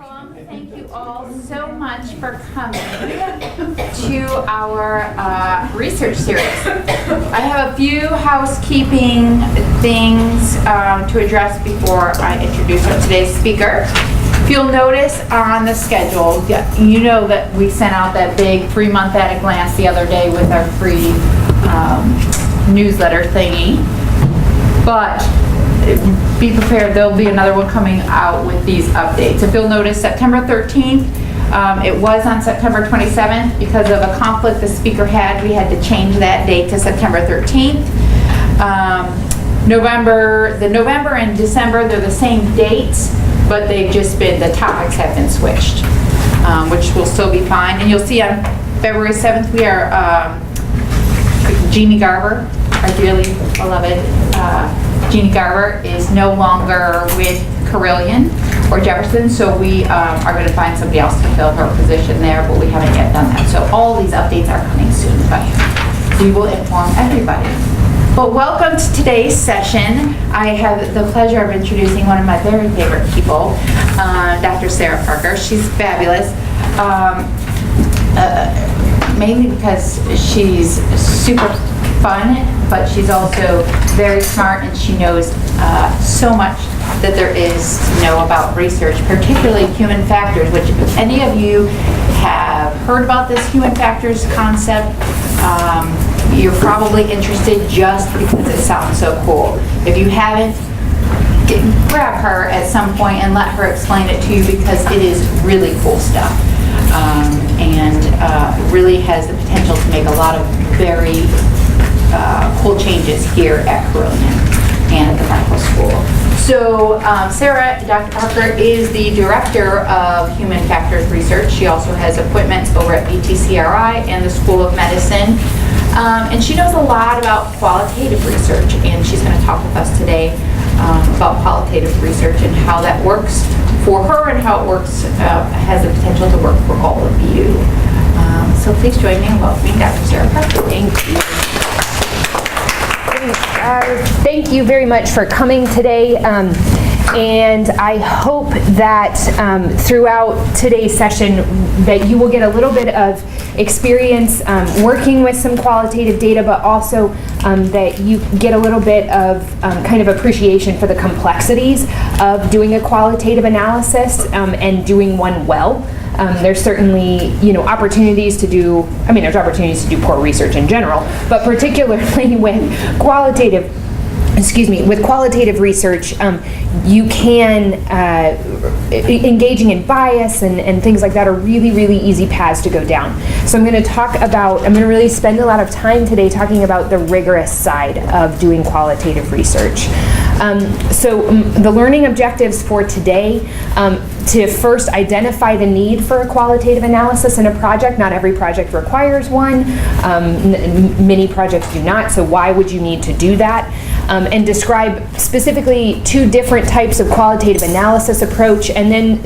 welcome. Thank you all so much for coming to our research series. I have a few housekeeping things to address before I introduce our today's speaker. If you'll notice on the schedule, you know that we sent out that big 3-month at a glance the other day with our free newsletter thingy. But be prepared, there'll be another one coming out with these updates. If you'll notice, September 13th, it was on September 27th. Because of a conflict the speaker had, we had to change that date to September 13th. The November and December, they're the same dates, but they've just been, the topics have been switched, which will still be fine. And you'll see on February 7th, we are, Jeannie Garber, our dearly beloved Jeannie Garber, is no longer with Carilion or Jefferson, so we are going to find somebody else to fill her position there, but we haven't yet done that. So all these updates are coming soon, but we will inform everybody. But welcome to today's session. I have the pleasure of introducing one of my very favorite people, Dr. Sarah Parker. She's fabulous. Mainly because she's super fun, but she's also very smart, and she knows so much that there is to know about research, particularly human factors, which if any of you have heard about this human factors concept, you're probably interested just because it sounds so cool. If you haven't, grab her at some point and let her explain it to you, because it is really cool stuff. And really has the potential to make a lot of very cool changes here at Carilion and at the medical school. So Sarah, Dr. Parker, is the Director of Human Factors Research. She also has appointments over at BTCRI and the School of Medicine. And she knows a lot about qualitative research, and she's going to talk with us today about qualitative research and how that works for her and how it works, has the potential to work for all of you. So please join me in welcoming Dr. Sarah Parker. Thank you. Thank you very much for coming today. And I hope that throughout today's session that you will get a little bit of experience working with some qualitative data, but also that you get a little bit of kind of appreciation for the complexities of doing a qualitative analysis and doing one well. There's certainly, opportunities to do, there's opportunities to do poor research in general, but particularly with qualitative research, you can, engaging in bias and things like that are really, really easy paths to go down. So I'm going to really spend a lot of time today talking about the rigorous side of doing qualitative research. The learning objectives for today, to first identify the need for a qualitative analysis in a project. Not every project requires one. Many projects do not, so why would you need to do that? And describe specifically 2 different types of qualitative analysis approach, and then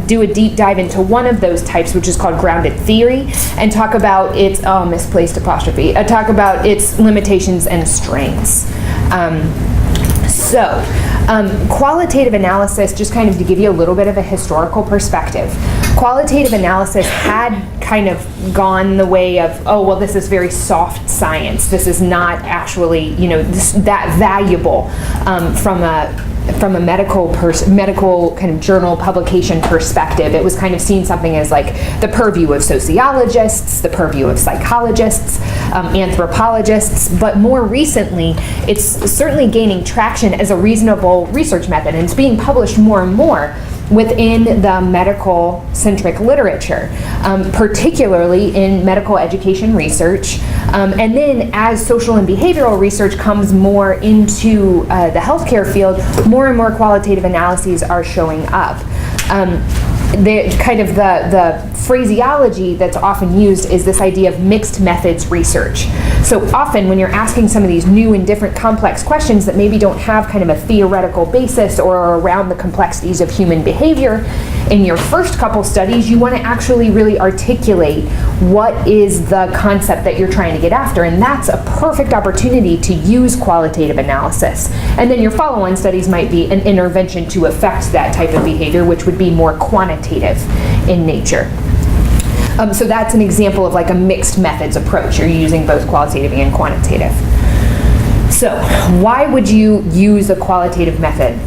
do a deep dive into one of those types, which is called grounded theory, and talk about its, misplaced apostrophe, talk about its limitations and strengths. Qualitative analysis, just kind of to give you a little bit of a historical perspective. Qualitative analysis had kind of gone the way of, this is very soft science. This is not actually, that valuable from a medical kind of journal publication perspective. It was kind of seen something as like the purview of sociologists, the purview of psychologists, anthropologists, but more recently, it's certainly gaining traction as a reasonable research method, and it's being published more and more within the medical-centric literature, particularly in medical education research. And then as social and behavioral research comes more into the healthcare field, more and more qualitative analyses are showing up. The phraseology that's often used is this idea of mixed methods research. So often when you're asking some of these new and different complex questions that maybe don't have kind of a theoretical basis or are around the complexities of human behavior, in your first couple studies, you want to actually really articulate what is the concept that you're trying to get after, and that's a perfect opportunity to use qualitative analysis. And then your follow-on studies might be an intervention to affect that type of behavior, which would be more quantitative in nature. So that's an example of like a mixed methods approach. You're using both qualitative and quantitative. So why would you use a qualitative method?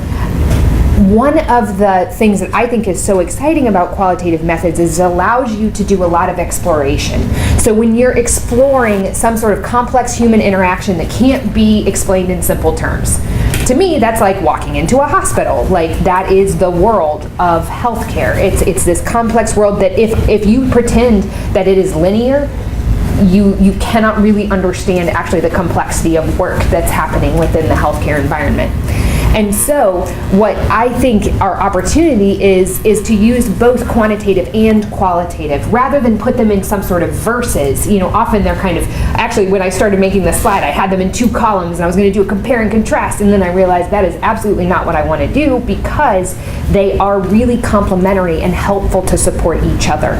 One of the things that I think is so exciting about qualitative methods is it allows you to do a lot of exploration. So when you're exploring some sort of complex human interaction that can't be explained in simple terms, to me, that's like walking into a hospital. Like, that is the world of healthcare. It's this complex world that if you pretend that it is linear, you cannot really understand actually the complexity of work that's happening within the healthcare environment. And so what I think our opportunity is to use both quantitative and qualitative rather than put them in some sort of verses. You know, often they're kind of, actually when I started making this slide, I had them in 2 columns and I was going to do a compare and contrast, and then I realized that is absolutely not what I want to do because they are really complementary and helpful to support each other.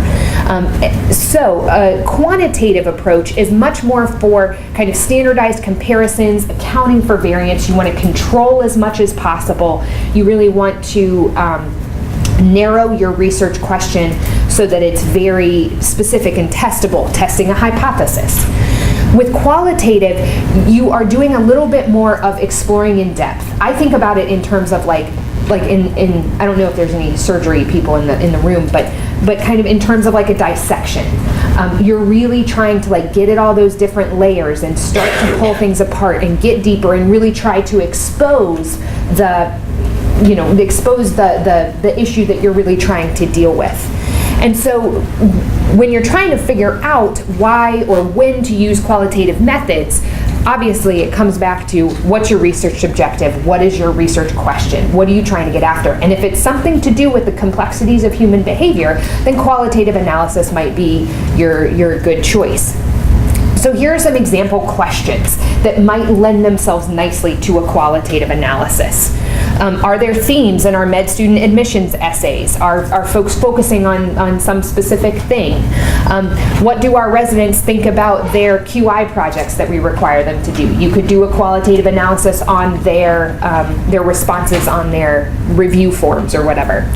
So a quantitative approach is much more for kind of standardized comparisons, accounting for variance. You want to control as much as possible. You really want to narrow your research question so that it's very specific and testable, testing a hypothesis. With qualitative, you are doing a little bit more of exploring in depth. I think about it in terms of like in I don't know if there's any surgery people in the room, but kind of in terms of like a dissection. You're really trying to like get at all those different layers and start to pull things apart and get deeper and really try to expose the issue that you're really trying to deal with. And so when you're trying to figure out why or when to use qualitative methods, obviously it comes back to what's your research objective, what is your research question, what are you trying to get after? And if it's something to do with the complexities of human behavior, then qualitative analysis might be your good choice. So here are some example questions that might lend themselves nicely to a qualitative analysis. Are there themes in our med student admissions essays? Are folks focusing on some specific thing? What do our residents think about their QI projects that we require them to do? You could do a qualitative analysis on their responses on their review forms or whatever.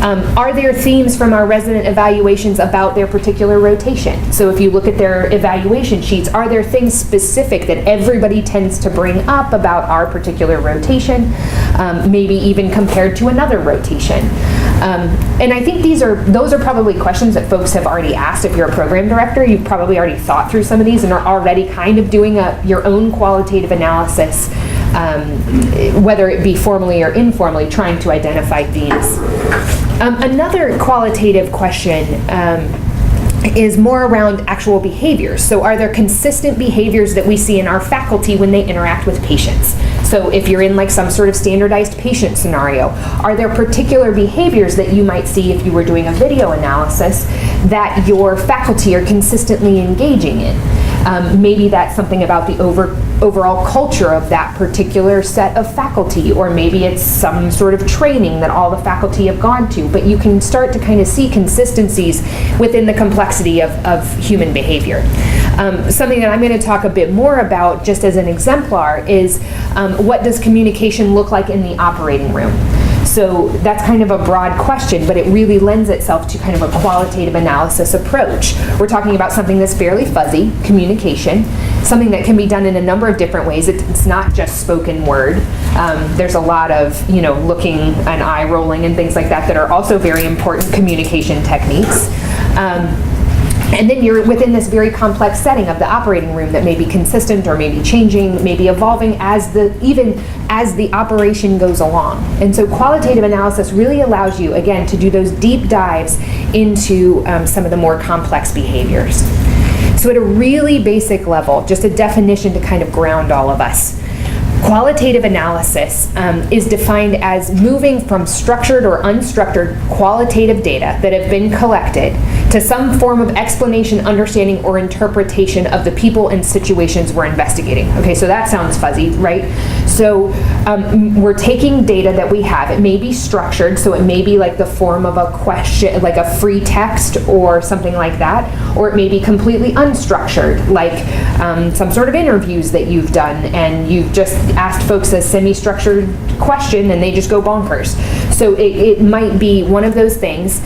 Are there themes from our resident evaluations about their particular rotation? So if you look at their evaluation sheets, are there things specific that everybody tends to bring up about our particular rotation, maybe even compared to another rotation? And I think those are probably questions that folks have already asked. If you're a program director, you've probably already thought through some of these and are already kind of doing your own qualitative analysis, whether it be formally or informally, trying to identify themes. Another qualitative question is more around actual behaviors. So are there consistent behaviors that we see in our faculty when they interact with patients? So if you're in like some sort of standardized patient scenario, are there particular behaviors that you might see if you were doing a video analysis that your faculty are consistently engaging in? Maybe that's something about the overall culture of that particular set of faculty, or maybe it's some sort of training that all the faculty have gone to, but you can start to kind of see consistencies within the complexity of human behavior. Something that I'm going to talk a bit more about just as an exemplar is what does communication look like in the operating room? So that's kind of a broad question, but it really lends itself to kind of a qualitative analysis approach. We're talking about something that's fairly fuzzy, communication, something that can be done in a number of different ways. It's not just spoken word. There's a lot of, looking and eye rolling and things like that are also very important communication techniques. And then you're within this very complex setting of the operating room that may be consistent or maybe changing, maybe evolving even as the operation goes along. And so qualitative analysis really allows you, again, to do those deep dives into some of the more complex behaviors. So at a really basic level, just a definition to kind of ground all of us. Qualitative analysis is defined as moving from structured or unstructured qualitative data that have been collected to some form of explanation, understanding, or interpretation of the people and situations we're investigating. Okay, so that sounds fuzzy, right? So we're taking data that we have. It may be structured, so it may be like the form of a question, like a free text or something like that, or it may be completely unstructured, like some sort of interviews that you've done, and you've just asked folks a semi-structured question and they just go bonkers. So it might be one of those things.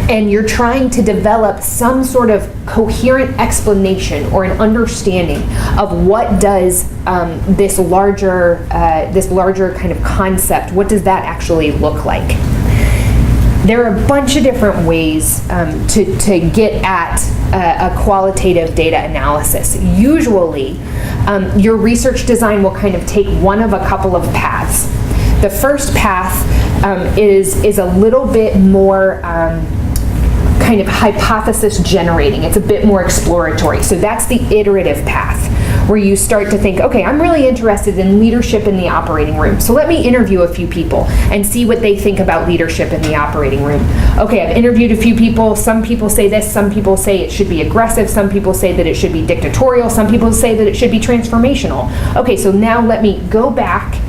And you're trying to develop some sort of coherent explanation or an understanding of what does this larger kind of concept, what does that actually look like? There are a bunch of different ways to get at a qualitative data analysis. Usually, your research design will kind of take one of a couple of paths. The first path is a little bit more kind of hypothesis generating. It's a bit more exploratory. So that's the iterative path, where you start to think, okay, I'm really interested in leadership in the operating room. So let me interview a few people and see what they think about leadership in the operating room. Okay, I've interviewed a few people. Some people say this, some people say it should be aggressive, some people say that it should be dictatorial, some people say that it should be transformational. Okay, so now let me go back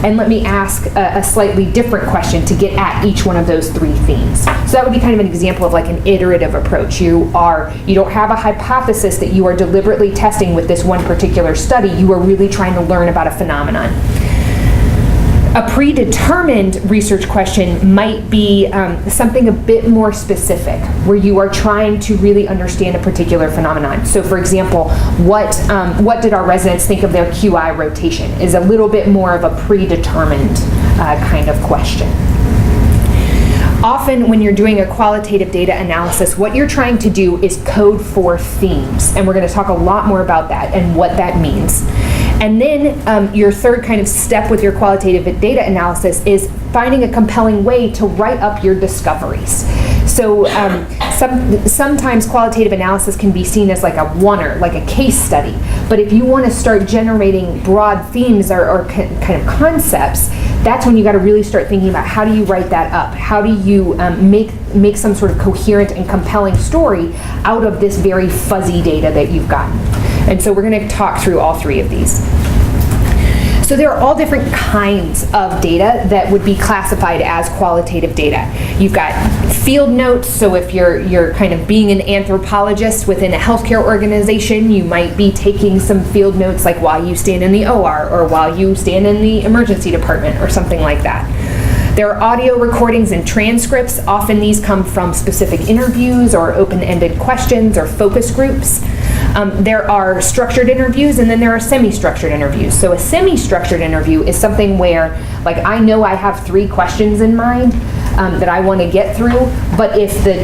and let me ask a slightly different question to get at each one of those three themes. So that would be kind of an example of like an iterative approach. You don't have a hypothesis that you are deliberately testing with this one particular study. You are really trying to learn about a phenomenon. A predetermined research question might be something a bit more specific, where you are trying to really understand a particular phenomenon. So for example, what did our residents think of their QI rotation is a little bit more of a predetermined kind of question. Often when you're doing a qualitative data analysis, what you're trying to do is code for themes. And we're going to talk a lot more about that and what that means. And then your third kind of step with your qualitative data analysis is finding a compelling way to write up your discoveries. So sometimes qualitative analysis can be seen as like a oneer, like a case study. But if you want to start generating broad themes or kind of concepts, that's when you got to really start thinking about how do you write that up? How do you make some sort of coherent and compelling story out of this very fuzzy data that you've gotten? And so we're going to talk through all three of these. So there are all different kinds of data that would be classified as qualitative data. You've got field notes, so if you're kind of being an anthropologist within a healthcare organization, you might be taking some field notes like while you stand in the OR or while you stand in the emergency department or something like that. There are audio recordings and transcripts. Often these come from specific interviews or open-ended questions or focus groups. There are structured interviews, and then there are semi-structured interviews. So a semi-structured interview is something where, like, I know I have 3 questions in mind that I want to get through, but if the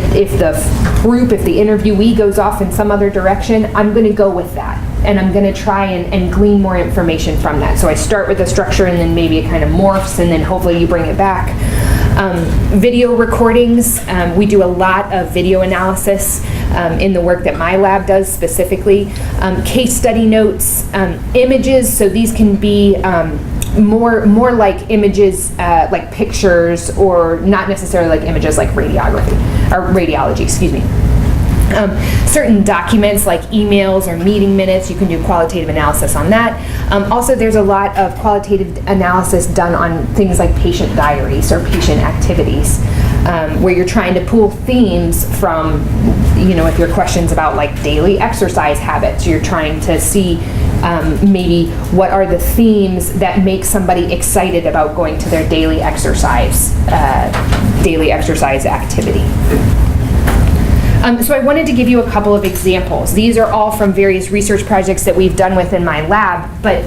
interviewee goes off in some other direction, I'm going to go with that, and I'm going to try and glean more information from that. So I start with the structure, and then maybe it kind of morphs, and then hopefully you bring it back. Video recordings, we do a lot of video analysis in the work that my lab does specifically. Case study notes, images, so these can be more like images, like pictures, or not necessarily like images like radiology, excuse me. Certain documents like emails or meeting minutes, you can do qualitative analysis on that. Also, there's a lot of qualitative analysis done on things like patient diaries or patient activities, where you're trying to pull themes from, if your question's about like daily exercise habits, you're trying to see maybe what are the themes that make somebody excited about going to their daily exercise activity. So I wanted to give you a couple of examples. These are all from various research projects that we've done within my lab, but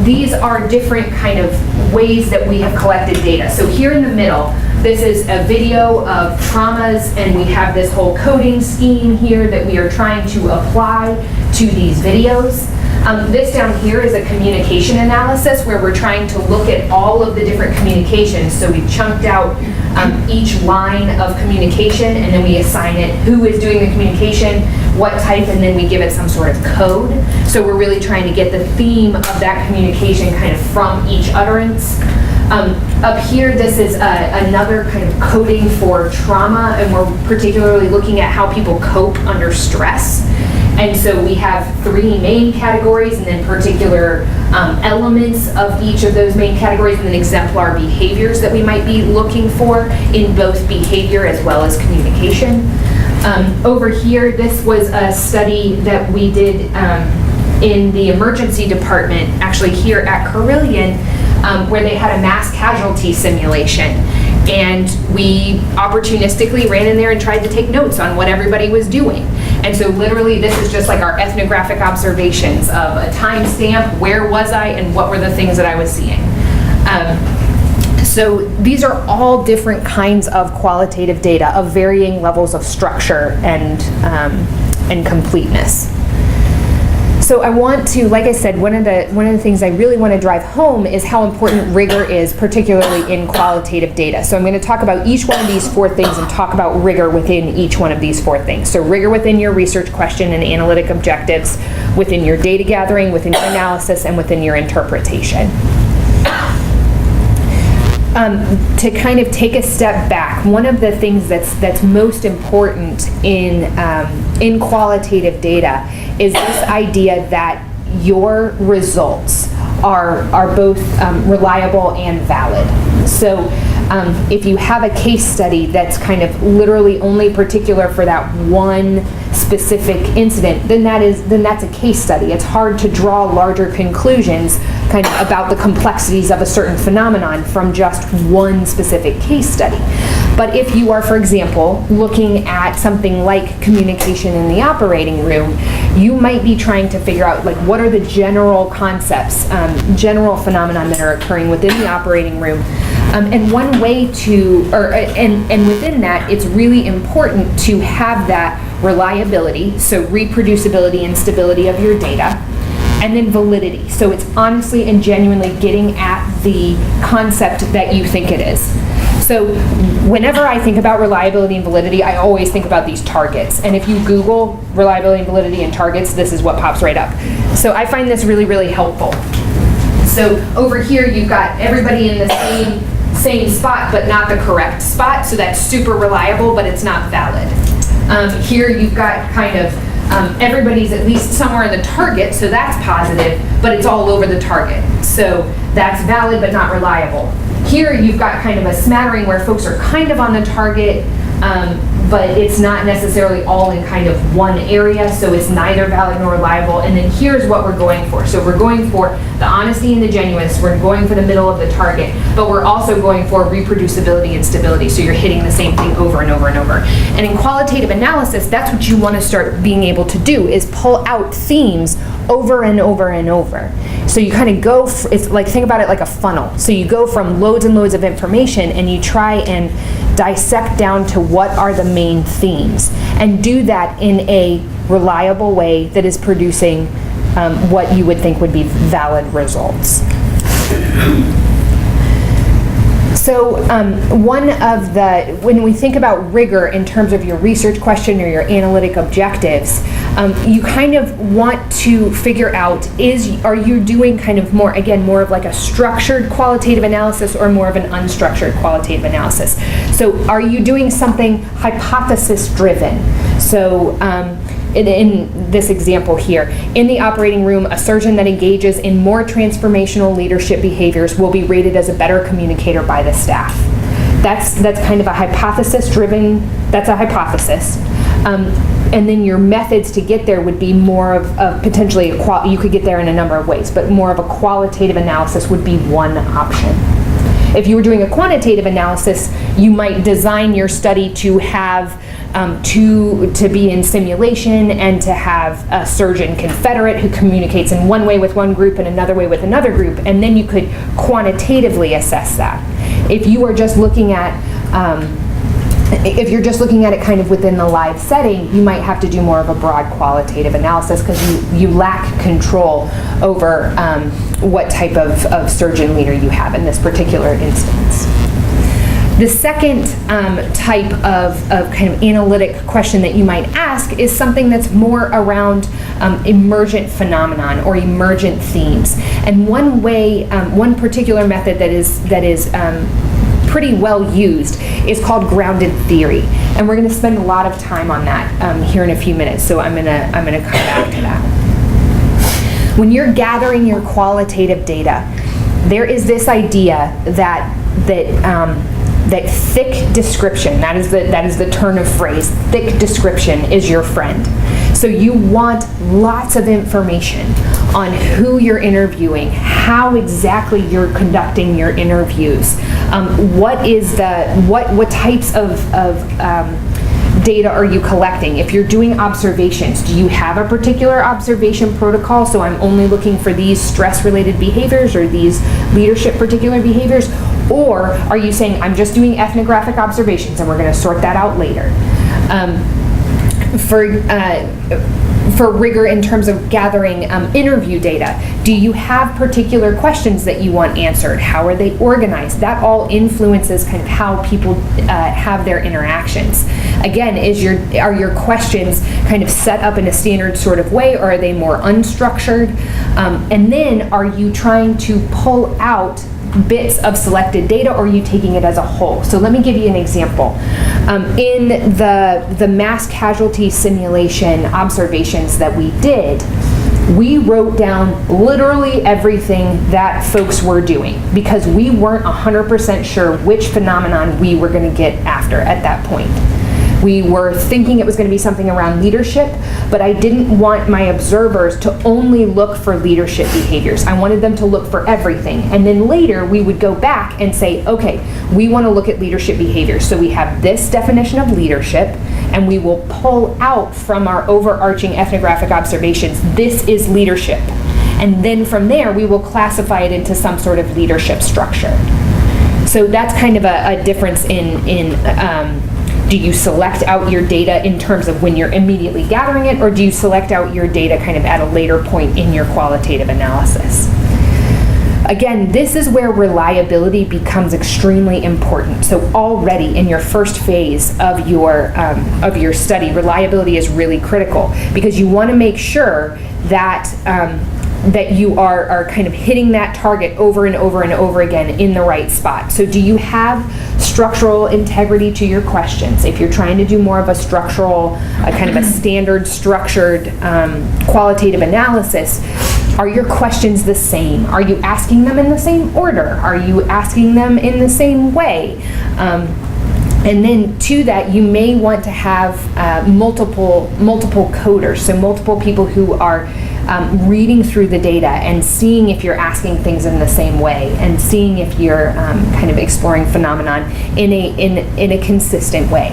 these are different kind of ways that we have collected data. So here in the middle, this is a video of traumas, and we have this whole coding scheme here that we are trying to apply to these videos. This down here is a communication analysis where we're trying to look at all of the different communications. So we've chunked out each line of communication, and then we assign it who is doing the communication, what type, and then we give it some sort of code. So we're really trying to get the theme of that communication kind of from each utterance. Up here, this is another kind of coding for trauma, and we're particularly looking at how people cope under stress. And so we have 3 main categories, and then particular elements of each of those main categories, and then exemplar behaviors that we might be looking for in both behavior as well as communication. Over here, this was a study that we did in the emergency department, actually here at Carilion, where they had a mass casualty simulation. And we opportunistically ran in there and tried to take notes on what everybody was doing. And so literally this is just like our ethnographic observations of a timestamp, where was I, and what were the things that I was seeing. So these are all different kinds of qualitative data of varying levels of structure and completeness. So I want to, like I said, one of the things I really want to drive home is how important rigor is, particularly in qualitative data. So I'm going to talk about each one of these 4 things and talk about rigor within each one of these 4 things. So rigor within your research question and analytic objectives, within your data gathering, within your analysis, and within your interpretation. To kind of take a step back, one of the things that's most important in qualitative data is this idea that your results are both reliable and valid. So if you have a case study that's kind of literally only particular for that one specific incident, then that's a case study. It's hard to draw larger conclusions kind of about the complexities of a certain phenomenon from just one specific case study. But if you are, for example, looking at something like communication in the operating room, you might be trying to figure out like what are the general concepts, general phenomena that are occurring within the operating room. And one way to, and within that, it's really important to have that reliability, so reproducibility and stability of your data, and then validity. So it's honestly and genuinely getting at the concept that you think it is. So whenever I think about reliability and validity, I always think about these targets. And if you Google reliability and validity and targets, this is what pops right up. So I find this really, really helpful. So over here, you've got everybody in the same spot, but not the correct spot. So that's super reliable, but it's not valid. Here you've got kind of everybody's at least somewhere in the target, so that's positive, but it's all over the target. So that's valid, but not reliable. Here you've got kind of a smattering where folks are kind of on the target, but it's not necessarily all in kind of one area, so it's neither valid nor reliable. And then here's what we're going for. So we're going for the honesty and the genuineness. We're going for the middle of the target, but we're also going for reproducibility and stability. So you're hitting the same thing over and over and over. And in qualitative analysis, that's what you want to start being able to do, is pull out themes over and over and over. So you kind of go, it's like, think about it like a funnel. So you go from loads and loads of information and you try and dissect down to what are the main themes, and do that in a reliable way that is producing what you would think would be valid results. So when we think about rigor in terms of your research question or your analytic objectives, you kind of want to figure out, are you doing kind of more of like a structured qualitative analysis or more of an unstructured qualitative analysis? So are you doing something hypothesis driven? So in this example here, in the operating room, a surgeon that engages in more transformational leadership behaviors will be rated as a better communicator by the staff. That's kind of a hypothesis driven, that's a hypothesis. And then your methods to get there would be more of potentially, you could get there in a number of ways, but more of a qualitative analysis would be one option. If you were doing a quantitative analysis, you might design your study to have to be in simulation and to have a surgeon confederate who communicates in one way with one group and another way with another group, and then you could quantitatively assess that. If you are just looking at if you're just looking at it kind of within the live setting, you might have to do more of a broad qualitative analysis because you lack control over what type of surgeon leader you have in this particular instance. The second type of kind of analytic question that you might ask is something that's more around emergent phenomenon or emergent themes. And one way, one particular method that is pretty well used is called grounded theory. And we're going to spend a lot of time on that here in a few minutes, so I'm going to come back to that. When you're gathering your qualitative data, there is this idea that thick description, that is the turn of phrase, thick description is your friend. So you want lots of information on who you're interviewing, how exactly you're conducting your interviews, what types of data are you collecting? If you're doing observations, do you have a particular observation protocol? So I'm only looking for these stress-related behaviors or these leadership particular behaviors? Or are you saying, I'm just doing ethnographic observations and we're going to sort that out later? For rigor in terms of gathering interview data, do you have particular questions that you want answered? How are they organized? That all influences kind of how people have their interactions. Again, are your questions kind of set up in a standard sort of way, or are they more unstructured? And then are you trying to pull out bits of selected data, or are you taking it as a whole? So let me give you an example. In the mass casualty simulation observations that we did, we wrote down literally everything that folks were doing because we weren't 100% sure which phenomenon we were going to get after at that point. We were thinking it was going to be something around leadership, but I didn't want my observers to only look for leadership behaviors. I wanted them to look for everything. And then later we would go back and say, okay, we want to look at leadership behaviors. So we have this definition of leadership, and we will pull out from our overarching ethnographic observations, this is leadership. And then from there, we will classify it into some sort of leadership structure. So that's kind of a difference in do you select out your data in terms of when you're immediately gathering it, or do you select out your data kind of at a later point in your qualitative analysis? Again, this is where reliability becomes extremely important. So already in your first phase of your study, reliability is really critical because you want to make sure that that you are kind of hitting that target over and over and over again in the right spot. So do you have structural integrity to your questions? If you're trying to do more of a structural, kind of a standard structured qualitative analysis, are your questions the same? Are you asking them in the same order? Are you asking them in the same way? And then to that, you may want to have multiple coders, so multiple people who are reading through the data and seeing if you're asking things in the same way and seeing if you're kind of exploring phenomenon in a consistent way.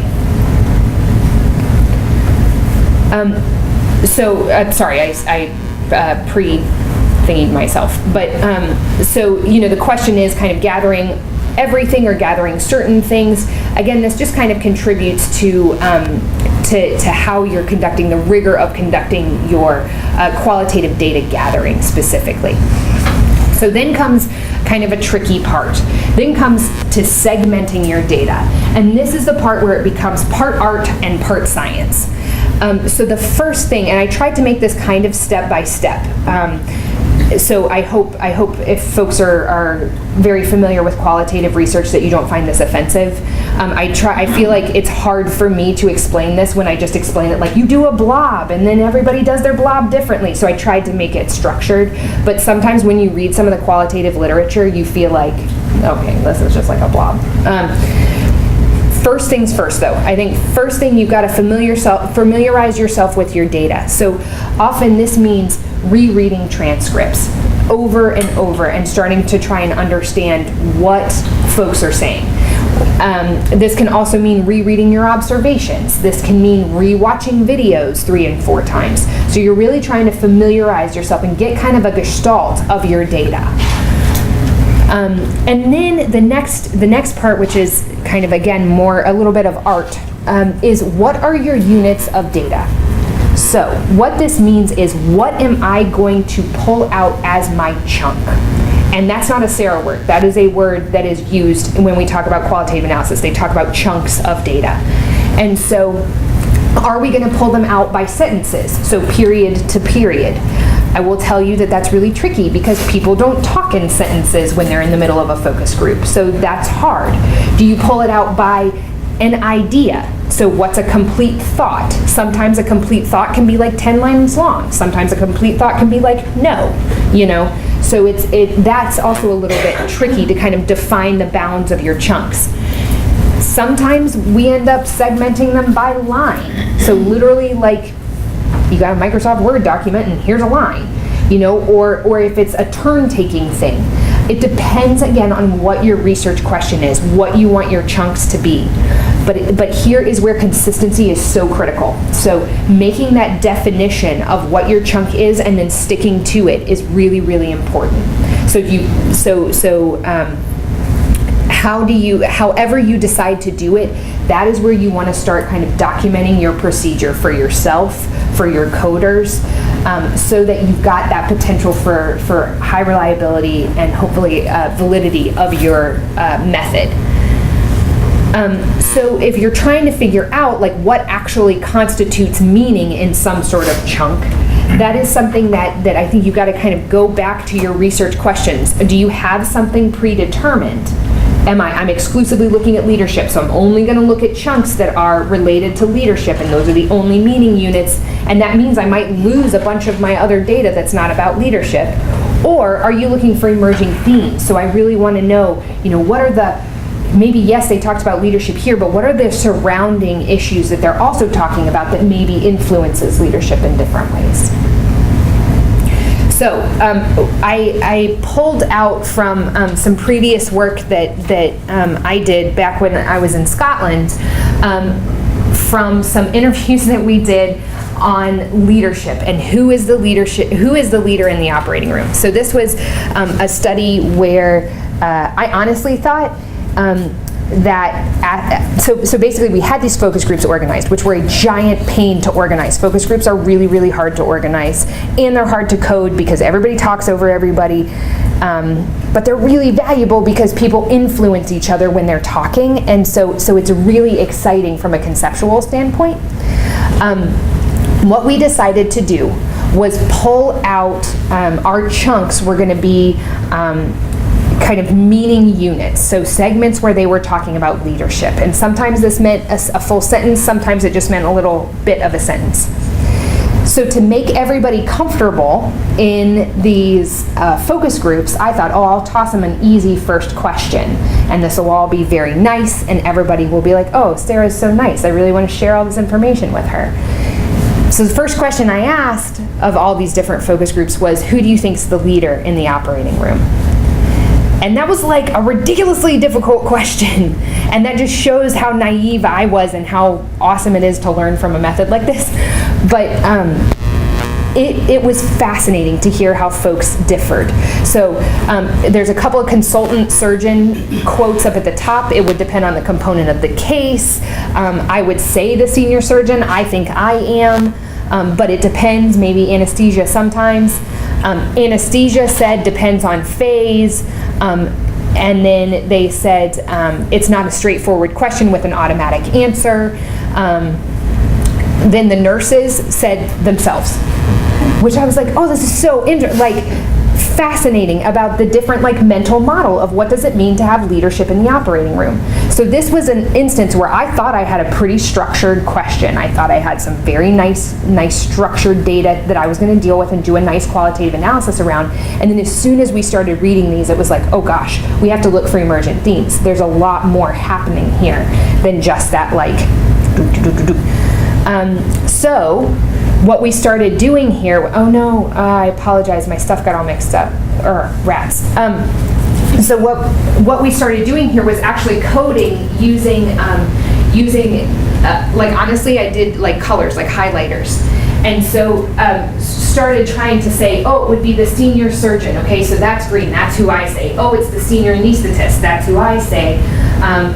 Sorry, I pre-thingied myself, but so the question is kind of gathering everything or gathering certain things. Again, this just kind of contributes to how you're conducting, the rigor of conducting your qualitative data gathering specifically. So then comes kind of a tricky part. Then comes to segmenting your data. And this is the part where it becomes part art and part science. So the first thing, and I tried to make this kind of step by step. So I hope if folks are very familiar with qualitative research that you don't find this offensive. I feel like it's hard for me to explain this when I just explain it like you do a blob and then everybody does their blob differently. So I tried to make it structured, but sometimes when you read some of the qualitative literature, you feel like, okay, this is just like a blob. First things first, though. I think first thing you've got to familiarize yourself with your data. So often this means rereading transcripts over and over and starting to try and understand what folks are saying. This can also mean rereading your observations. This can mean rewatching videos 3 and 4 times. So you're really trying to familiarize yourself and get kind of a gestalt of your data. And then the next part, which is kind of, again, a little bit of art, is what are your units of data? So what this means is, what am I going to pull out as my chunk? And that's not a Sarah word. That is a word that is used when we talk about qualitative analysis. They talk about chunks of data. And so, are we going to pull them out by sentences? So period to period. I will tell you that that's really tricky because people don't talk in sentences when they're in the middle of a focus group. So that's hard. Do you pull it out by an idea? So what's a complete thought? Sometimes a complete thought can be like 10 lines long. Sometimes a complete thought can be like no, you know? So that's also a little bit tricky to kind of define the bounds of your chunks. Sometimes we end up segmenting them by line. So literally, like, you got a Microsoft Word document and here's a line, you know, or if it's a turn-taking thing. It depends, again, on what your research question is, what you want your chunks to be. But here is where consistency is so critical. So making that definition of what your chunk is and then sticking to it is really, really important. However you decide to do it, that is where you want to start kind of documenting your procedure for yourself, for your coders, so that you've got that potential for high reliability and hopefully validity of your method. So if you're trying to figure out like what actually constitutes meaning in some sort of chunk, that is something that I think you've got to kind of go back to your research questions. Do you have something predetermined? I'm exclusively looking at leadership, so I'm only going to look at chunks that are related to leadership, and those are the only meaning units, and that means I might lose a bunch of my other data that's not about leadership. Or are you looking for emerging themes? So I really want to know, you know, what are the, maybe yes, they talked about leadership here, but what are the surrounding issues that they're also talking about that maybe influences leadership in different ways? So I pulled out from some previous work that I did back when I was in Scotland, from some interviews that we did on leadership and who is the leader in the operating room. So this was a study where I honestly thought so basically we had these focus groups organized, which were a giant pain to organize. Focus groups are really, really hard to organize, and they're hard to code because everybody talks over everybody, but they're really valuable because people influence each other when they're talking, and so it's really exciting from a conceptual standpoint. What we decided to do was pull out, our chunks were going to be kind of meaning units, so segments where they were talking about leadership, and sometimes this meant a full sentence, sometimes it just meant a little bit of a sentence. So to make everybody comfortable in these focus groups, I thought, I'll toss them an easy first question, and this will all be very nice, and everybody will be like, oh, Sarah's so nice, I really want to share all this information with her. So the first question I asked of all these different focus groups was, who do you think's the leader in the operating room? And that was like a ridiculously difficult question. And that just shows how naive I was and how awesome it is to learn from a method like this. But it was fascinating to hear how folks differed. So there's a couple of consultant surgeon quotes up at the top. It would depend on the component of the case. I would say the senior surgeon, I think I am. But it depends, maybe anesthesia sometimes. Anesthesia said depends on phase, and then they said it's not a straightforward question with an automatic answer. Then the nurses said themselves, which I was like, oh, this is so fascinating about the different mental model of what does it mean to have leadership in the operating room. So this was an instance where I thought I had a pretty structured question. I thought I had some very nice structured data that I was going to deal with and do a nice qualitative analysis around. And then as soon as we started reading these, it was like, oh gosh, we have to look for emergent themes. There's a lot more happening here than just that so what we started doing here, oh no, I apologize, my stuff got all mixed up, rats. So what we started doing here was actually coding using honestly, I did colors, highlighters. And so started trying to say, oh, it would be the senior surgeon, okay, so that's green, that's who I say. Oh, it's the senior anesthetist, that's who I say.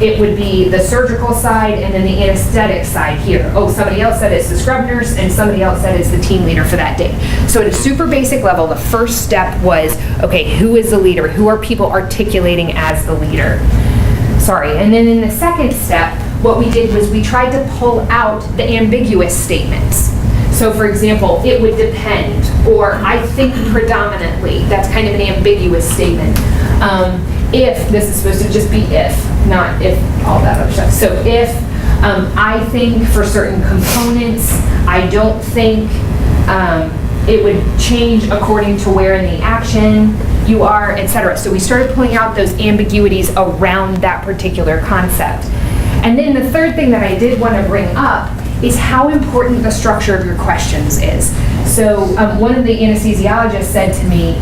It would be the surgical side and then the anesthetic side here. Oh, somebody else said it's the scrub nurse and somebody else said it's the team leader for that day. So at a super basic level, the first step was, okay, who is the leader? Who are people articulating as the leader? Sorry. And then in the second step, what we did was we tried to pull out the ambiguous statements. So for example, it would depend, or I think predominantly. That's kind of an ambiguous statement. If, this is supposed to just be if, not if all that other stuff. So if I think for certain components, I don't think it would change according to where in the action you are, etc. So we started pulling out those ambiguities around that particular concept. And then the third thing that I did want to bring up is how important the structure of your questions is. So one of the anesthesiologists said to me,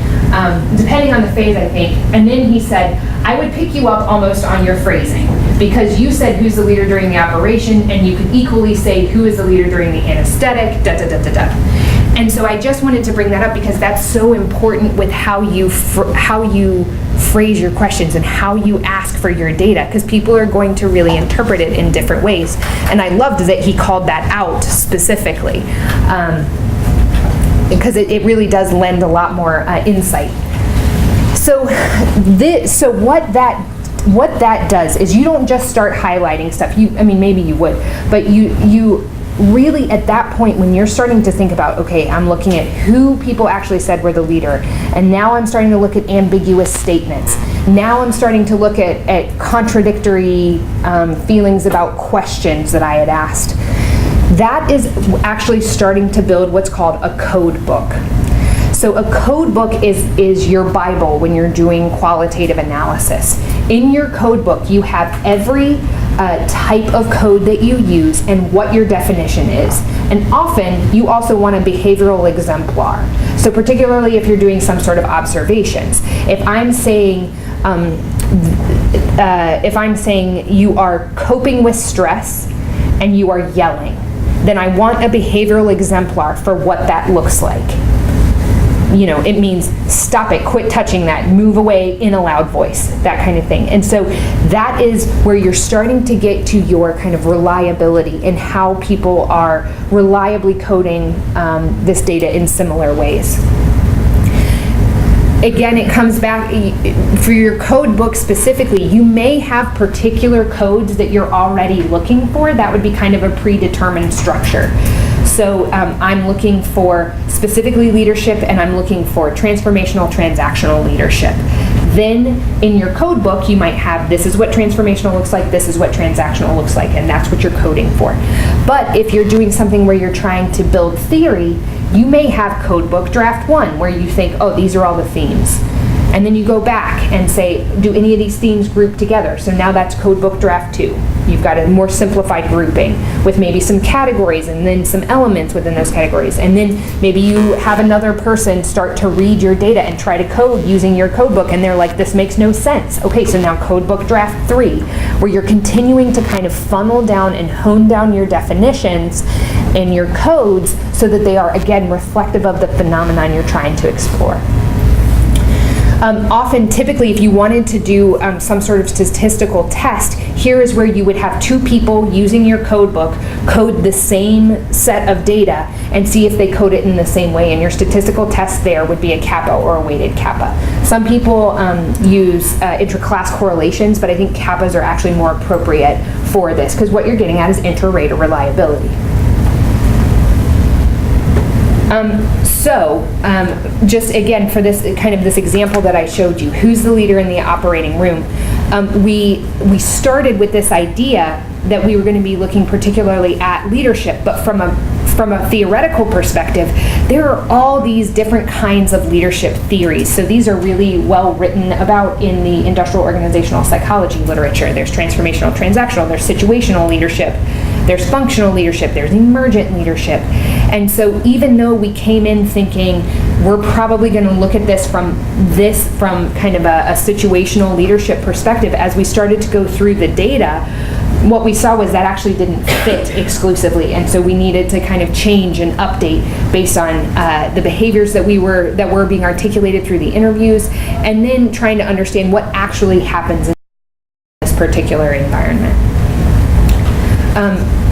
depending on the phase, I think, and then he said, I would pick you up almost on your phrasing, because you said who's the leader during the operation, and you could equally say who is the leader during the anesthetic, da da da da da. And so I just wanted to bring that up because that's so important with how you phrase your questions and how you ask for your data, because people are going to really interpret it in different ways. And I loved that he called that out specifically, because it really does lend a lot more insight. So what that does is you don't just start highlighting stuff. I mean, maybe you would, but you really at that point when you're starting to think about, okay, I'm looking at who people actually said were the leader, and now I'm starting to look at ambiguous statements. Now I'm starting to look at contradictory feelings about questions that I had asked. That is actually starting to build what's called a code book. So a code book is your Bible when you're doing qualitative analysis. In your code book, you have every type of code that you use and what your definition is. And often, you also want a behavioral exemplar. So particularly if you're doing some sort of observations. If I'm saying you are coping with stress and you are yelling, then I want a behavioral exemplar for what that looks like. You know, it means stop it, quit touching that, move away in a loud voice, that kind of thing. And so that is where you're starting to get to your kind of reliability and how people are reliably coding this data in similar ways. Again, it comes back, for your code book specifically, you may have particular codes that you're already looking for. That would be kind of a predetermined structure. So I'm looking for specifically leadership, and I'm looking for transformational transactional leadership. Then in your code book, you might have, this is what transformational looks like, this is what transactional looks like, and that's what you're coding for. But if you're doing something where you're trying to build theory, you may have code book draft 1, where you think, oh, these are all the themes. And then you go back and say, do any of these themes group together? So now that's code book draft 2. You've got a more simplified grouping with maybe some categories and then some elements within those categories. And then maybe you have another person start to read your data and try to code using your code book, and they're like, this makes no sense. Okay, so now code book draft 3, where you're continuing to kind of funnel down and hone down your definitions and your codes so that they are, again, reflective of the phenomenon you're trying to explore. Often, typically, if you wanted to do some sort of statistical test, here is where you would have two people using your code book code the same set of data and see if they code it in the same way. And your statistical test there would be a kappa or a weighted kappa. Some people use intra-class correlations, but I think kappas are actually more appropriate for this, because what you're getting at is inter-rater reliability. Just again, for this kind of this example that I showed you, who's the leader in the operating room? We started with this idea that we were going to be looking particularly at leadership, but from a theoretical perspective, there are all these different kinds of leadership theories. So these are really well written about in the industrial organizational psychology literature. There's transformational transactional, there's situational leadership, there's functional leadership, there's emergent leadership. And so even though we came in thinking we're probably going to look at this from kind of a situational leadership perspective, as we started to go through the data, what we saw was that actually didn't fit exclusively, and so we needed to kind of change and update based on the behaviors that were being articulated through the interviews, and then trying to understand what actually happens in this particular environment.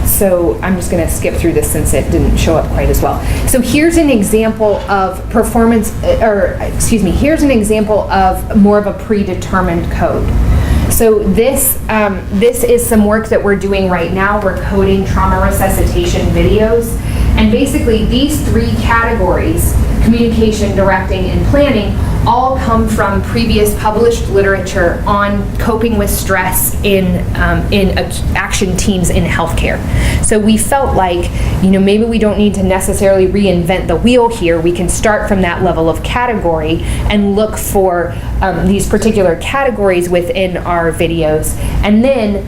So I'm just going to skip through this since it didn't show up quite as well. So here's an example of here's an example of more of a predetermined code. So this is some work that we're doing right now. We're coding trauma resuscitation videos. And basically these 3 categories, communication, directing, and planning, all come from previous published literature on coping with stress in action teams in healthcare. So we felt like, maybe we don't need to necessarily reinvent the wheel here. We can start from that level of category and look for these particular categories within our videos. And then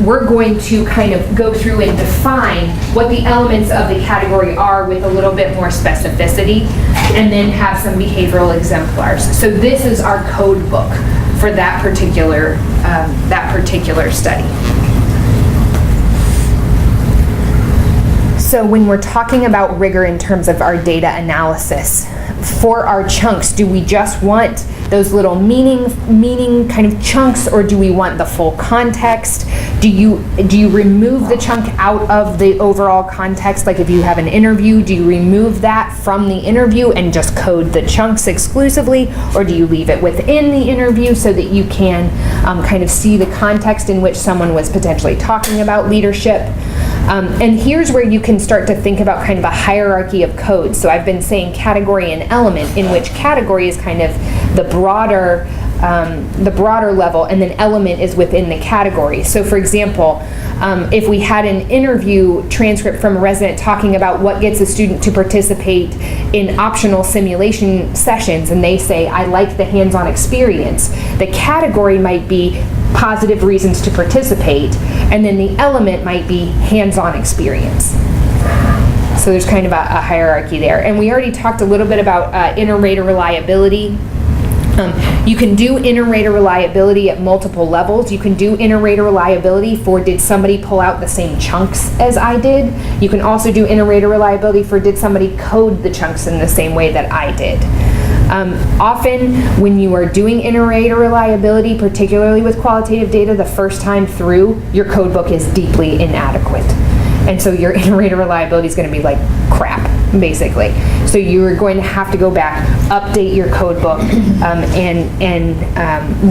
we're going to kind of go through and define what the elements of the category are with a little bit more specificity, and then have some behavioral exemplars. So this is our code book for that particular study. So when we're talking about rigor in terms of our data analysis, for our chunks, do we just want those little meaning kind of chunks, or do we want the full context? Do you remove the chunk out of the overall context? Like if you have an interview, do you remove that from the interview and just code the chunks exclusively, or do you leave it within the interview so that you can kind of see the context in which someone was potentially talking about leadership? And here's where you can start to think about kind of a hierarchy of codes. So I've been saying category and element, in which category is kind of the broader level, and then element is within the category. So for example, if we had an interview transcript from a resident talking about what gets a student to participate in optional simulation sessions, and they say, I like the hands-on experience, the category might be positive reasons to participate, and then the element might be hands-on experience. So there's kind of a hierarchy there. And we already talked a little bit about inter-rater reliability. You can do inter-rater reliability at multiple levels. You can do inter-rater reliability for did somebody pull out the same chunks as I did. You can also do inter-rater reliability for did somebody code the chunks in the same way that I did. Often when you are doing inter-rater reliability, particularly with qualitative data, the first time through, your code book is deeply inadequate. And so your inter-rater reliability is going to be like crap, basically. So you're going to have to go back, update your code book, and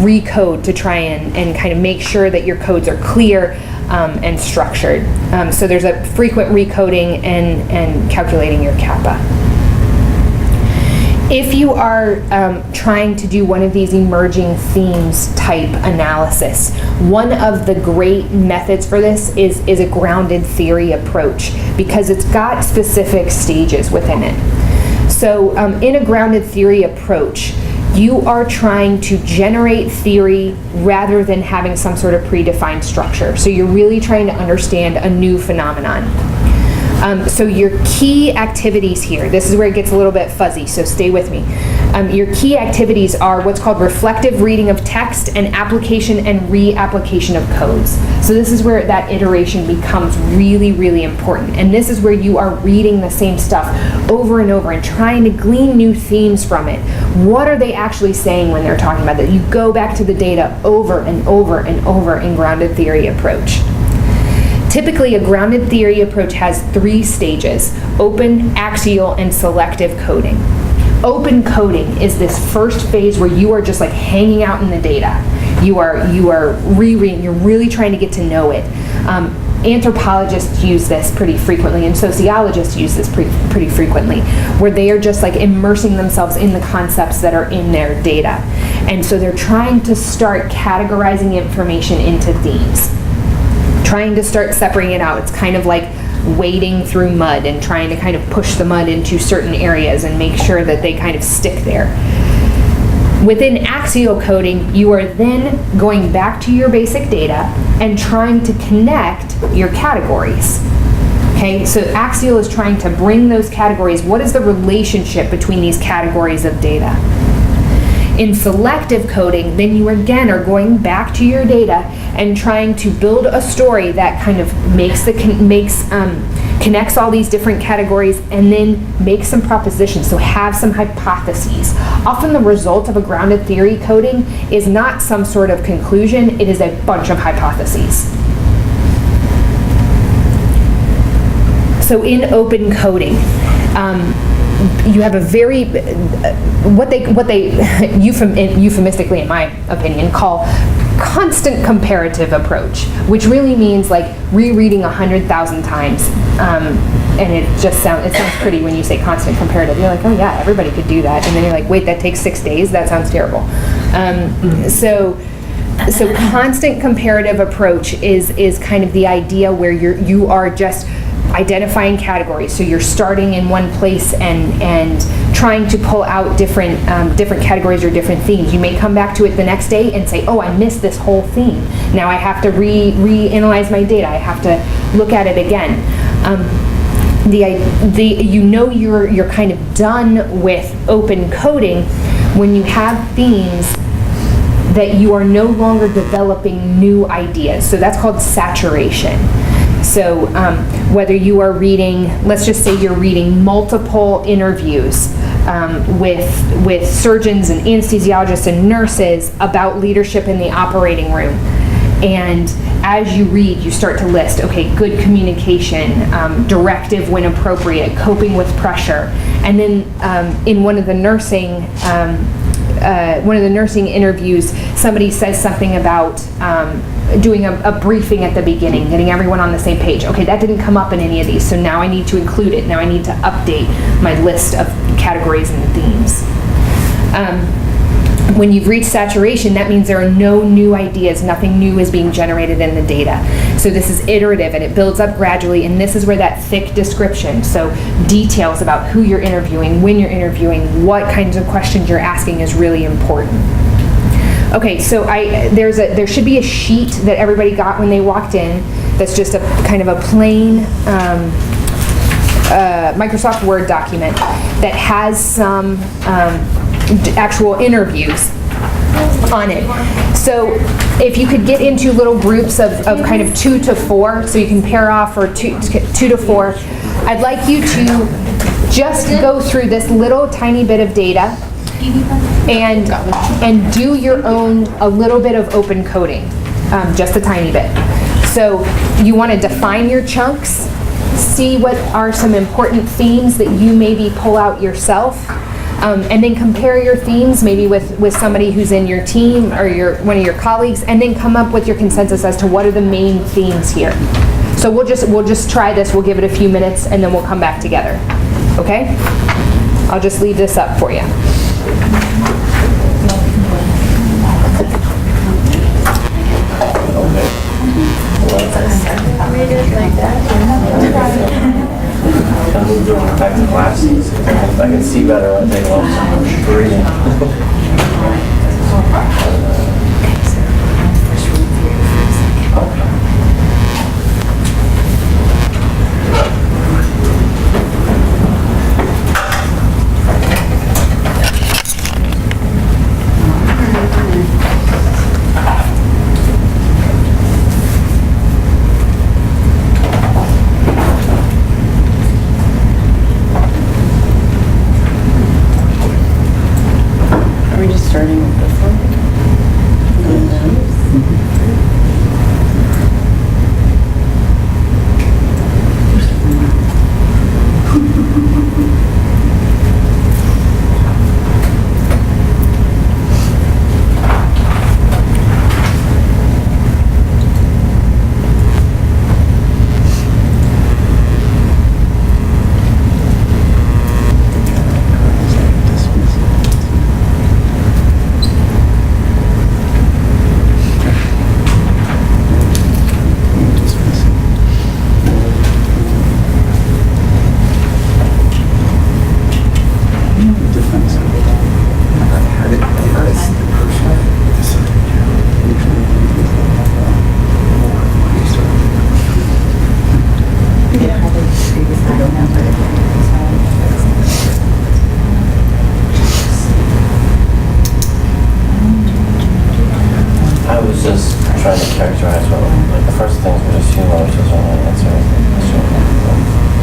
recode to try and kind of make sure that your codes are clear and structured. So there's a frequent recoding and calculating your kappa. If you are trying to do one of these emerging themes type analysis, one of the great methods for this is a grounded theory approach, because it's got specific stages within it. So in a grounded theory approach, you are trying to generate theory rather than having some sort of predefined structure. So you're really trying to understand a new phenomenon. So your key activities here, this is where it gets a little bit fuzzy, so stay with me. Your key activities are what's called reflective reading of text and application and reapplication of codes. So this is where that iteration becomes really, really important. And this is where you are reading the same stuff over and over and trying to glean new themes from it. What are they actually saying when they're talking about that? You go back to the data over and over and over in grounded theory approach. Typically, a grounded theory approach has 3 stages: open, axial, and selective coding. Open coding is this first phase where you are just like hanging out in the data. You are rereading, you're really trying to get to know it. Anthropologists use this pretty frequently, and sociologists use this pretty frequently, where they are just like immersing themselves in the concepts that are in their data. And so they're trying to start categorizing information into themes, trying to start separating it out. It's kind of like wading through mud and trying to kind of push the mud into certain areas and make sure that they kind of stick there. Within axial coding, you are then going back to your basic data and trying to connect your categories. Okay, so axial is trying to bring those categories. What is the relationship between these categories of data? In selective coding, then you again are going back to your data and trying to build a story that kind of connects all these different categories, and then makes some propositions, so have some hypotheses. Often the result of a grounded theory coding is not some sort of conclusion, it is a bunch of hypotheses. So in open coding, you have a very, what they euphemistically, in my opinion, call constant comparative approach, which really means like rereading 100,000 times. And it sounds pretty when you say constant comparative. You're like, oh yeah, everybody could do that. And then you're like, wait, that takes 6 days? That sounds terrible. So constant comparative approach is kind of the idea where you are just identifying categories. So you're starting in one place and trying to pull out different categories or different themes. You may come back to it the next day and say, oh, I missed this whole theme. Now I have to reanalyze my data. I have to look at it again. You're kind of done with open coding when you have themes that you are no longer developing new ideas. So that's called saturation. So whether you are reading, let's just say you're reading multiple interviews with surgeons and anesthesiologists and nurses about leadership in the operating room. And as you read, you start to list, okay, good communication, directive when appropriate, coping with pressure. And then in one of the nursing interviews, somebody says something about doing a briefing at the beginning, getting everyone on the same page. Okay, that didn't come up in any of these, so now I need to include it. Now I need to update my list of categories and themes. When you've reached saturation, that means there are no new ideas, nothing new is being generated in the data. So this is iterative and it builds up gradually, and this is where that thick description, so details about who you're interviewing, when you're interviewing, what kinds of questions you're asking is really important. Okay, so there should be a sheet that everybody got when they walked in that's just a kind of a plain Microsoft Word document that has some actual interviews on it. So if you could get into little groups of kind of 2 to 4, so you can pair off for 2 to 4, I'd like you to just go through this little tiny bit of data and do your own, a little bit of open coding, just a tiny bit. So you want to define your chunks, see what are some important themes that you maybe pull out yourself, and then compare your themes maybe with somebody who's in your team or one of your colleagues, and then come up with your consensus as to what are the main themes here. So we'll just try this, we'll give it a few minutes, and then we'll come back together. Okay? I'll just leave this up for you. Back to classes. I can see better when they love so much reading. Starting with this one. Trying to characterize what, like, the first things were just humor, which is when I answer the question.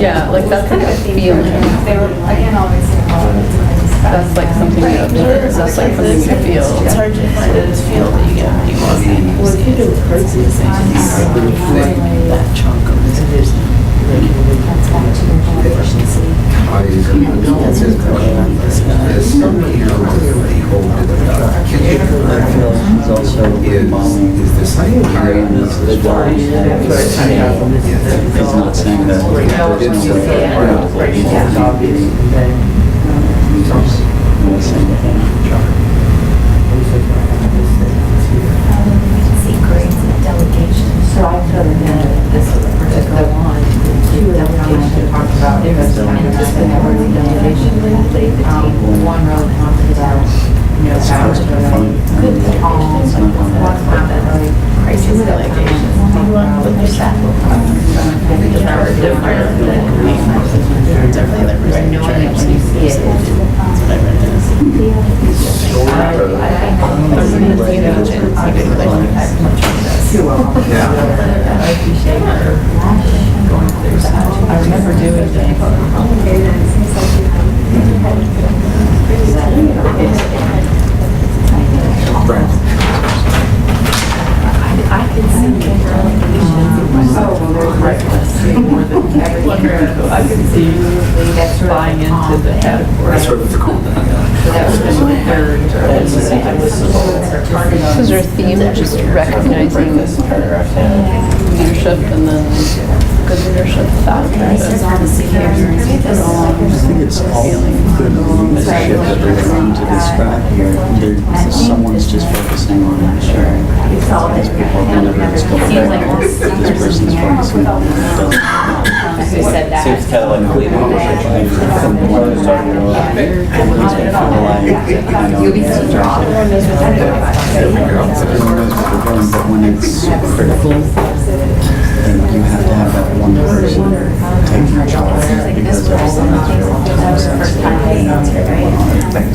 Yeah, like that's like a feeling. That's like something you observe. That's like something you feel. It's hard to find a feel that you get when you walk in. Well, if you do crazy things, that chunk of it. He's also modeling the awareness of the body. He's not saying that there's no way he's not saying Secrets and delegations. So I feel that this is the particular one. Two delegations talked about. There's kind of just been every delegation. One road confidential. Definitely that person that's what I read this. I remember doing I can see I can see buying into the category. That's what it's called. Is there a theme of just recognizing leadership and then good leadership, bad leadership? all the security. I think it's all good leadership that they're trying to describe here. Someone's just focusing on ensuring these people are going to go back. This person's focusing on Who said that? Seems kind of like Qualitative. What I was talking about. But when it's critical, then you have to have that one person taking charge because everyone else.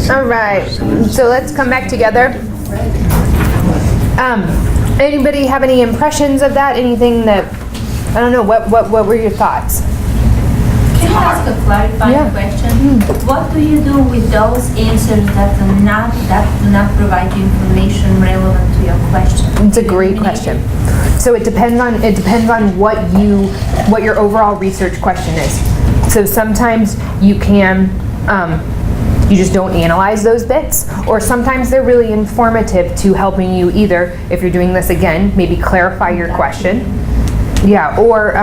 All right, so let's come back together. Anybody have any impressions of that? Anything that, I don't know, what were your thoughts? Can I ask a clarifying Yeah. question? What do you do with those answers that do not provide you information relevant to your question? It's a great question. So it depends on what your overall research question is. So sometimes you can, you just don't analyze those bits, or sometimes they're really informative to helping you either, if you're doing this again, maybe clarify your question. Yeah, or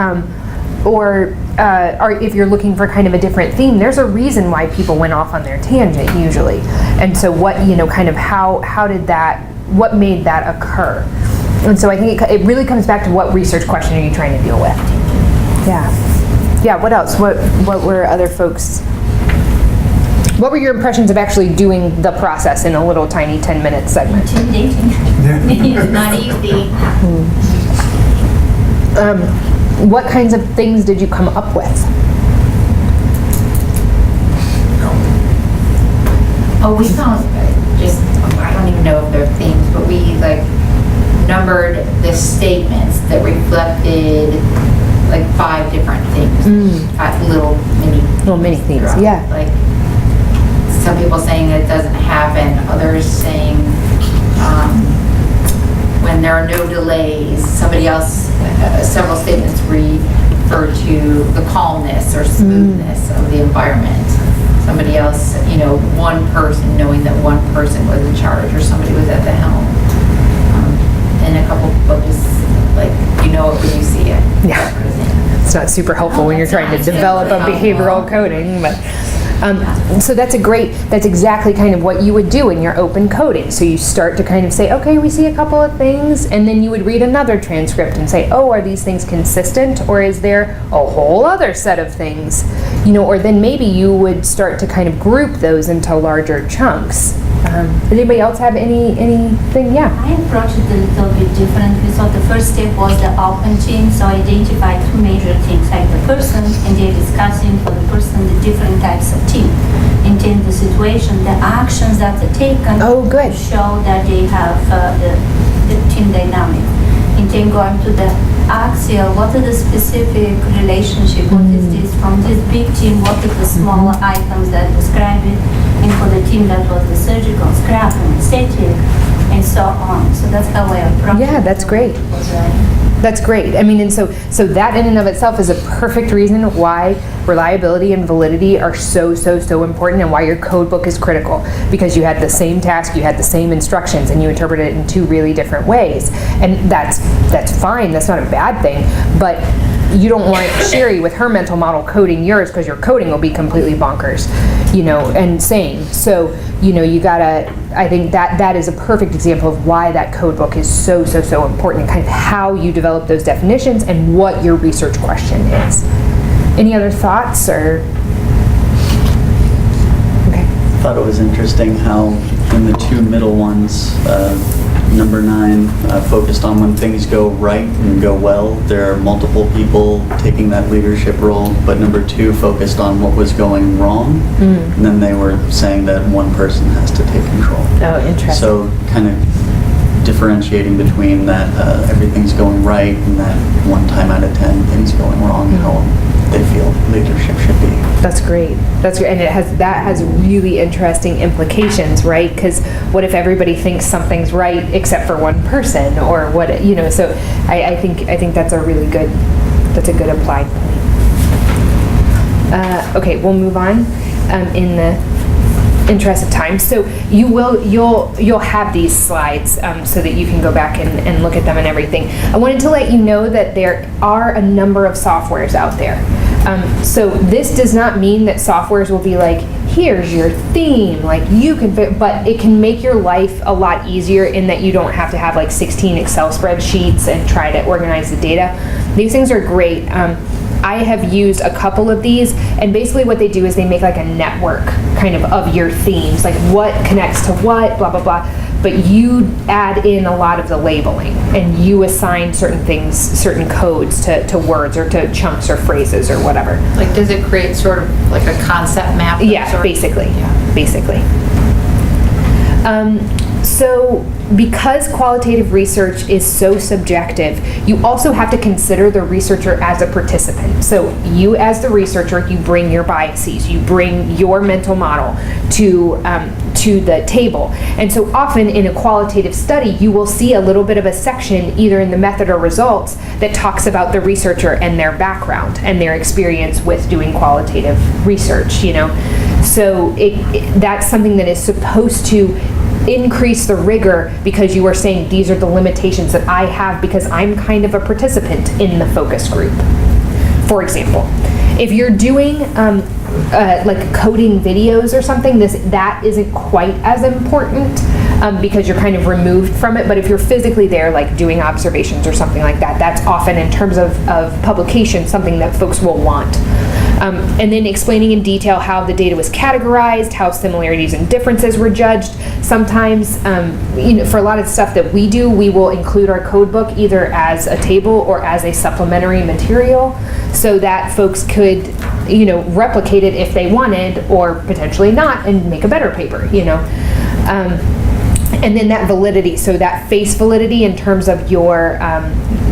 if you're looking for kind of a different theme, there's a reason why people went off on their tangent usually. And so what, kind of how did that, what made that occur? And so I think it really comes back to what research question are you trying to deal with? Yeah. Yeah, what else? What were other folks? What were your impressions of actually doing the process in a little tiny 10-minute segment? Intimidating. It's not easy. What kinds of things did you come up with? Oh, we found just, I don't even know if they're themes, but we numbered the statements that reflected 5 different things. Little mini themes, throughout. yeah. Like some people saying that it doesn't happen, others saying when there are no delays. Somebody else, several statements refer to the calmness or smoothness of the environment. Somebody else, one person knowing that one person was in charge or somebody was at the helm. And a couple people just it when you see it. Yeah. It's not super helpful when you're trying to develop a behavioral coding, but so that's exactly kind of what you would do in your open coding. So you start to kind of say, okay, we see a couple of things, and then you would read another transcript and say, oh, are these things consistent, or is there a whole other set of things? Or then maybe you would start to kind of group those into larger chunks. Anybody else have anything? Yeah. I approached it a little bit differently. So the first step was the open team. So identify 2 major things, like the person, and they're discussing for the person the different types of team. And then the situation, the actions that are taken Oh, good. to show that they have the team dynamic. And then going to the axial, what are the specific relationship? What is this from this big team? What are the small items that describe it? And for the team that was the surgical, scrap and static, and so on. So that's how I approach it. Yeah, that's great. That's great. I mean, and so that in and of itself is a perfect reason why reliability and validity are so important, and why your code book is critical, because you had the same task, you had the same instructions, and you interpreted it in 2 really different ways. And that's fine. That's not a bad thing. But you don't want Sherry with her mental model coding yours, because your coding will be completely bonkers, and same. So, you gotta, I think that is a perfect example of why that code book is so important, and kind of how you develop those definitions and what your research question is. Any other thoughts or? Okay. I thought it was interesting how in the 2 middle ones, Number 9, focused on when things go right and go well. There are multiple people taking that leadership role, but number 2 focused on what was going wrong. And then they were saying that one person has to take control. Oh, interesting. So kind of differentiating between that everything's going right and that 1 time out of 10 things going wrong, how they feel leadership should be. That's great. That's great, and that has really interesting implications, right? Because what if everybody thinks something's right except for one person, or what? So I think that's a really good, that's a good applied point. Okay, we'll move on in the interest of time. So you'll have these slides so that you can go back and look at them and everything. I wanted to let you know that there are a number of softwares out there. So this does not mean that softwares will be like, here's your theme, like you can fit, but it can make your life a lot easier in that you don't have to have like 16 Excel spreadsheets and try to organize the data. These things are great. I have used a couple of these, and basically what they do is they make like a network kind of your themes, like what connects to what, blah, blah, blah. But you add in a lot of the labeling, and you assign certain things, certain codes to words or to chunks or phrases or whatever. Like, does it create sort of like a concept map? Yeah, basically. Yeah. Basically. So because qualitative research is so subjective, you also have to consider the researcher as a participant. So you as the researcher, you bring your biases, you bring your mental model to the table. And so often in a qualitative study, you will see a little bit of a section either in the method or results that talks about the researcher and their background and their experience with doing qualitative research, So that's something that is supposed to increase the rigor, because you are saying these are the limitations that I have because I'm kind of a participant in the focus group. For example, if you're doing like coding videos or something, that isn't quite as important because you're kind of removed from it. But if you're physically there, like doing observations or something like that, that's often in terms of publication something that folks will want. And then explaining in detail how the data was categorized, how similarities and differences were judged. Sometimes, for a lot of stuff that we do, we will include our code book either as a table or as a supplementary material so that folks could, replicate it if they wanted, or potentially not, and make a better paper, And then that validity, so that face validity in terms of your,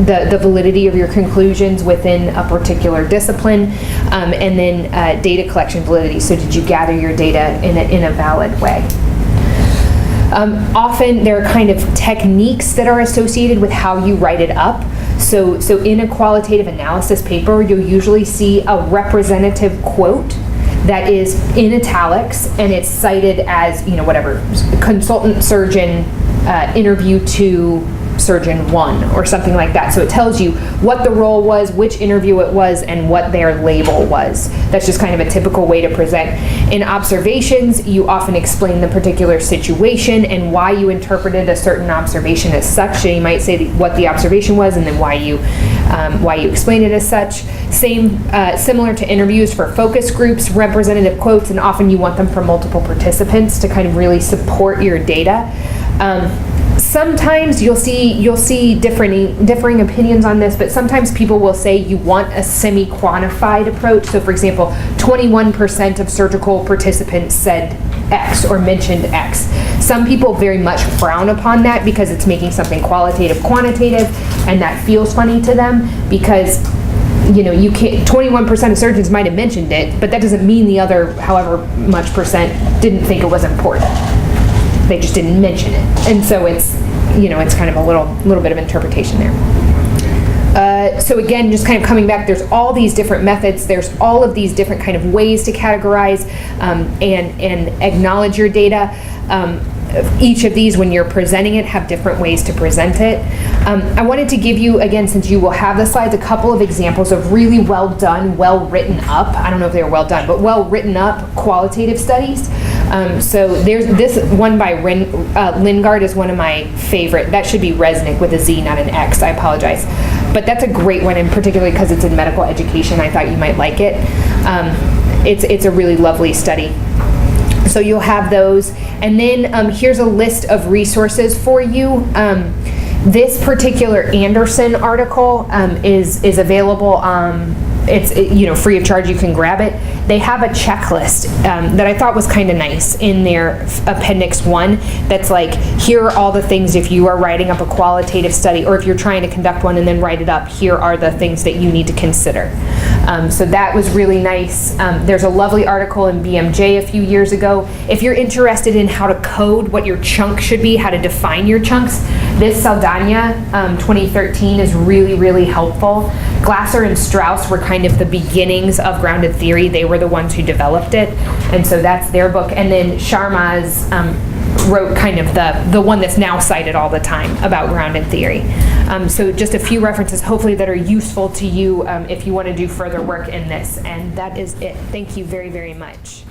the validity of your conclusions within a particular discipline, and then data collection validity. So did you gather your data in a valid way? Often there are kind of techniques that are associated with how you write it up. So in a qualitative analysis paper, you'll usually see a representative quote that is in italics, and it's cited as, whatever, consultant surgeon interview to surgeon 1 or something like that. So it tells you what the role was, which interview it was, and what their label was. That's just kind of a typical way to present. In observations, you often explain the particular situation and why you interpreted a certain observation as such. So you might say what the observation was and then why you explain it as such. Similar to interviews for focus groups, representative quotes, and often you want them from multiple participants to kind of really support your data. Sometimes you'll see differing opinions on this, but sometimes people will say you want a semi-quantified approach. So for example, 21% of surgical participants said X or mentioned X. Some people very much frown upon that because it's making something qualitative quantitative, and that feels funny to them because you can't, 21% of surgeons might have mentioned it, but that doesn't mean the other however much percent didn't think it was important. They just didn't mention it. And so it's kind of a little bit of interpretation there. So again, just kind of coming back, there's all these different methods, there's all of these different kind of ways to categorize and acknowledge your data. Each of these, when you're presenting it, have different ways to present it. I wanted to give you, again, since you will have the slides, a couple of examples of really well done, well written up, I don't know if they were well done, but well written up qualitative studies. So there's this one by Lingard is one of my favorite. That should be Resnick with a Z, not an X. I apologize. But that's a great one, and particularly because it's in medical education, I thought you might like it. It's a really lovely study. So you'll have those. And then here's a list of resources for you. This particular Anderson article is available. It's free of charge. You can grab it. They have a checklist that I thought was kind of nice in their Appendix 1 that's like, here are all the things if you are writing up a qualitative study, or if you're trying to conduct one and then write it up, here are the things that you need to consider. So that was really nice. There's a lovely article in BMJ a few years ago. If you're interested in how to code what your chunk should be, how to define your chunks, this Saldana 2013 is really, really helpful. Glasser and Strauss were kind of the beginnings of grounded theory. They were the ones who developed it, and so that's their book. And then Sharma's wrote kind of the one that's now cited all the time about grounded theory. So just a few references, hopefully, that are useful to you if you want to do further work in this. And that is it. Thank you very, very much.